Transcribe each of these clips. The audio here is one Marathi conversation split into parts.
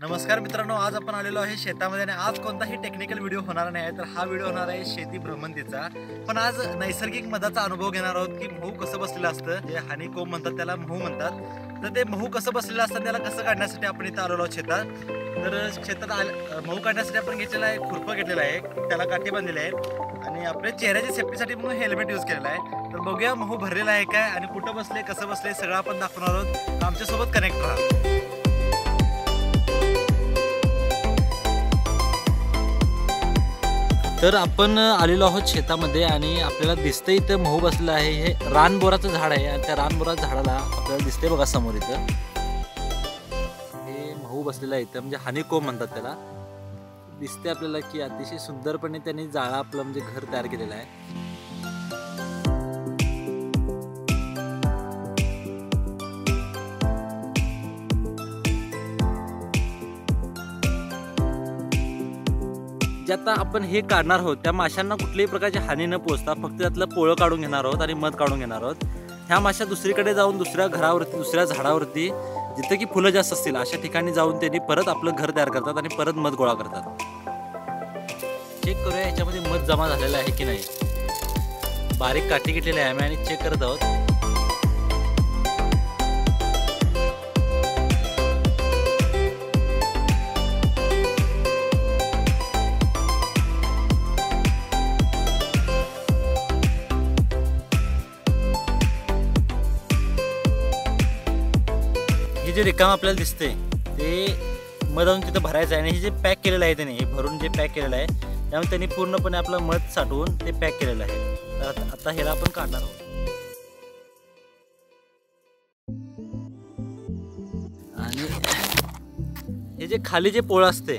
नमस्कार मित्रांनो, आज आपण आलेलो आहे शेतामध्ये आणि आज कोणताही टेक्निकल व्हिडिओ होणार नाही आहे. तर हा व्हिडिओ होणार आहे शेती भ्रमंतीचा. पण आज नैसर्गिक मधाचा अनुभव घेणार आहोत की महू कसं बसलेलं असतं, जे हनीकोंब म्हणतात त्याला महू म्हणतात. तर ते महू कसं बसलेलं असतं त्याला कसं काढण्यासाठी आपण इथं आलेलो आहोत शेतात. तर शेतात महू काढण्यासाठी आपण घेतलेला आहे, खुरपं घेतलेलं आहे, त्याला काठी बांधलेली आहे आणि आपल्या चेहऱ्याच्या सेफ्टीसाठी म्हणून हेल्मेट यूज केलेला आहे. तर बघूया महू भरलेला आहे काय आणि कुठं बसले, कसं बसले सगळं आपण दाखवणार आहोत. आमच्यासोबत कनेक्ट राहा. तर आपण आलेलो आहोत शेतामध्ये आणि आपल्याला दिसतं इथं महू बसलेलं आहे. हे रानबोराचं झाड आहे आणि त्या रानबोराच्या झाडाला आपल्याला दिसते बघा समोर इथं हे महू बसलेलं आहे. इथं म्हणजे हनीकोंब म्हणतात त्याला. दिसते आपल्याला की अतिशय सुंदरपणे त्यांनी जाळा आपलं म्हणजे घर तयार केलेलं आहे. जे आता आपण हे काढणार आहोत त्या माशांना कुठल्याही प्रकारची हानी न पोहोचता फक्त त्यातलं पोळं काढून घेणार आहोत आणि मध काढून घेणार आहोत. ह्या माशा दुसरीकडे जाऊन दुसऱ्या घरावरती, दुसऱ्या झाडावरती जिथं की फुलं जास्त असतील अशा ठिकाणी जाऊन त्यांनी परत आपलं घर तयार करतात आणि परत मध गोळा करतात. चेक करूया याच्यामध्ये मध जमा झालेलं आहे की नाही. बारीक काठी घेतलेली आहे आम्ही आणि चेक करत आहोत. हे जे रिकाम आपल्याला दिसते ते मध आणून तिथं भरायचं आहे आणि हे जे पॅक केलेलं आहे त्याने, हे भरून जे पॅक केलेलं आहे त्यामुळे त्यांनी पूर्णपणे आपलं मध साठवून ते पॅक केलेलं आहे. तर आता ह्याला आपण काढणार आहोत. आणि हे जे खाली जे पोळं असते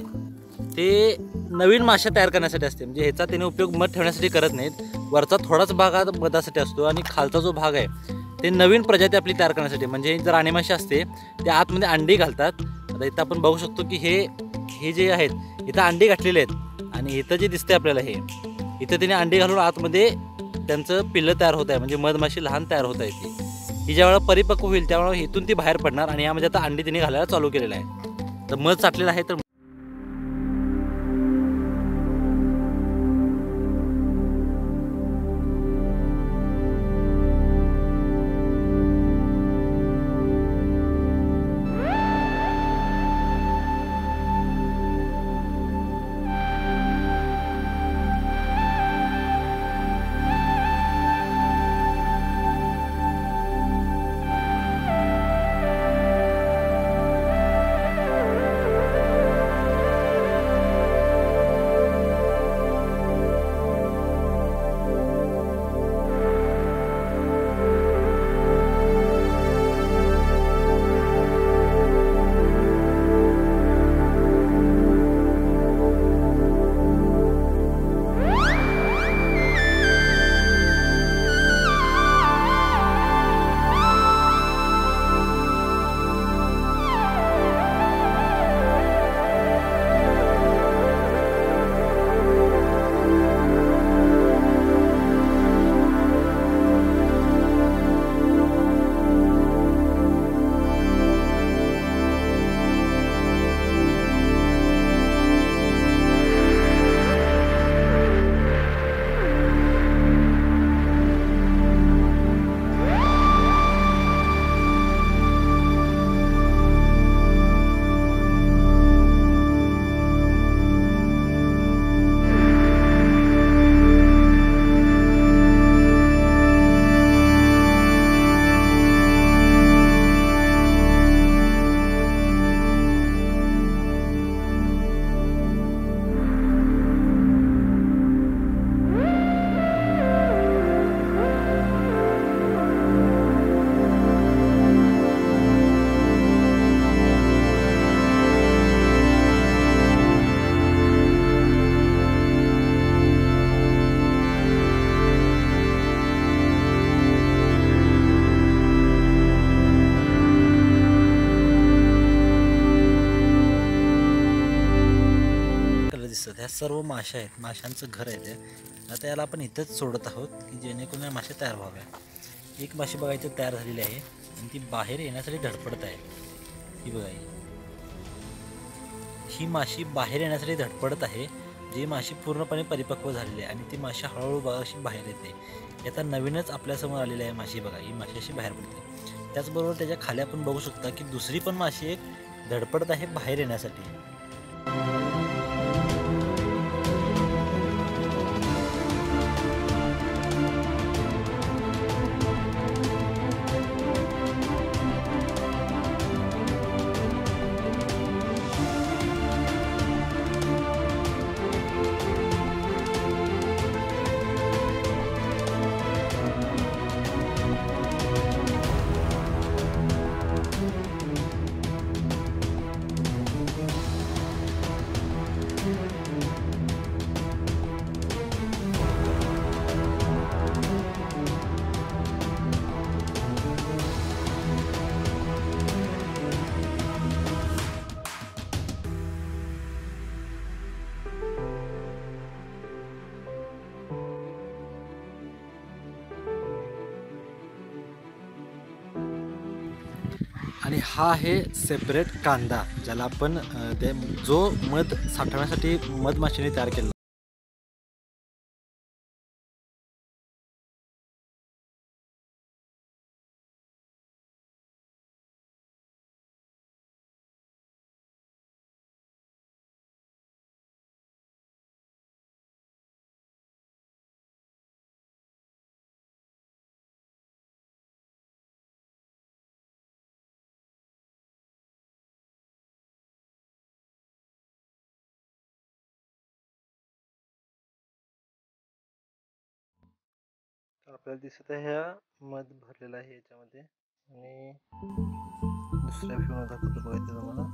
ते नवीन माशा तयार करण्यासाठी असते. म्हणजे ह्याचा त्याने उपयोग मध ठेवण्यासाठी करत नाहीत. वरचा थोडाच भाग हा मधासाठी असतो आणि खालचा जो भाग आहे ते नवीन प्रजाती आपली तयार करण्यासाठी. म्हणजे जर राणीमाशी असते ते आतमध्ये अंडी घालतात. आता इथं आपण बघू शकतो की हे जे आहेत इथं अंडी घातलेले आहेत आणि इथं जे दिसते आपल्याला हे इथं त्याने अंडी घालून आतमध्ये त्यांचं पिल्लं तयार होत आहे. म्हणजे मधमाशी लहान तयार होत आहे. ही ज्यावेळेला परिपक्व होईल त्यावेळेला इथून ती बाहेर पडणार आणि यामध्ये आता अंडी तिने घालायला चालू केलेलं आहे. तर मध साठलेलं आहे. तर ह्या सर्व माशा आहेत, माशांचं घर आहे ते. आता याला आपण इथंच सोडत आहोत की जेणेकरून या मासे तयार व्हाव्या. एक माशी बघायची तयार झालेली आहे आणि ती बाहेर येण्यासाठी धडपडत आहे. ही बघा ही माशी बाहेर येण्यासाठी धडपडत आहे. जी माशी पूर्णपणे परिपक्व झालेली आहे आणि ती माशी हळूहळू बघा अशी बाहेर येते. ही आता नवीनच आपल्यासमोर आलेली आहे माशी बघा. ही माशी अशी बाहेर पडते. त्याचबरोबर त्याच्या खाली आपण बघू शकता की दुसरी पण माशी एक धडपडत आहे बाहेर येण्यासाठी. आणि हा आहे सेपरेट कांदा, ज्याला आपण जो मध साठवण्यासाठी मधमाशीने तयार केला. आपल्याला दिसत आहे ह्या मध भरलेला आहे याच्यामध्ये. आणि दुसऱ्या व्ह्यू दाखवतो बघा इथे तुम्हाला.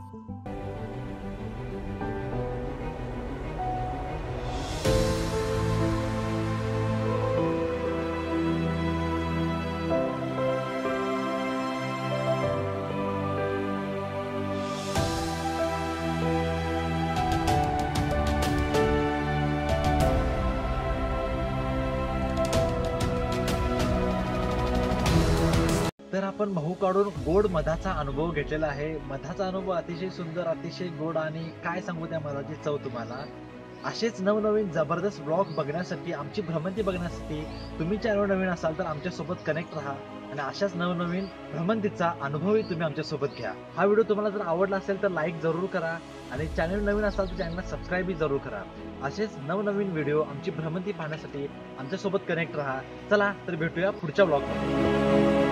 तर आपण महू काढून गोड मधाचा अनुभव घेतलेला आहे. मधाचा अनुभव अतिशय सुंदर, अतिशय गोड, आणि काय सांगू त्या मधाची चव तुम्हाला. असेच नवनवीन जबरदस्त ब्लॉग बघण्यासाठी, आमची भ्रमंती बघण्यासाठी तुम्ही चॅनल नवीन असाल तर आमच्यासोबत कनेक्ट राहा आणि अशाच नवनवीन भ्रमंतीचा अनुभवही तुम्ही आमच्यासोबत घ्या. हा व्हिडिओ तुम्हाला जर आवडला असेल तर लाईक जरूर करा आणि चॅनल नवीन असाल तर चॅनलला सबस्क्राईबही जरूर करा. असेच नवनवीन व्हिडिओ, आमची भ्रमंती पाहण्यासाठी आमच्यासोबत कनेक्ट राहा. चला तर भेटूया पुढच्या ब्लॉगमध्ये.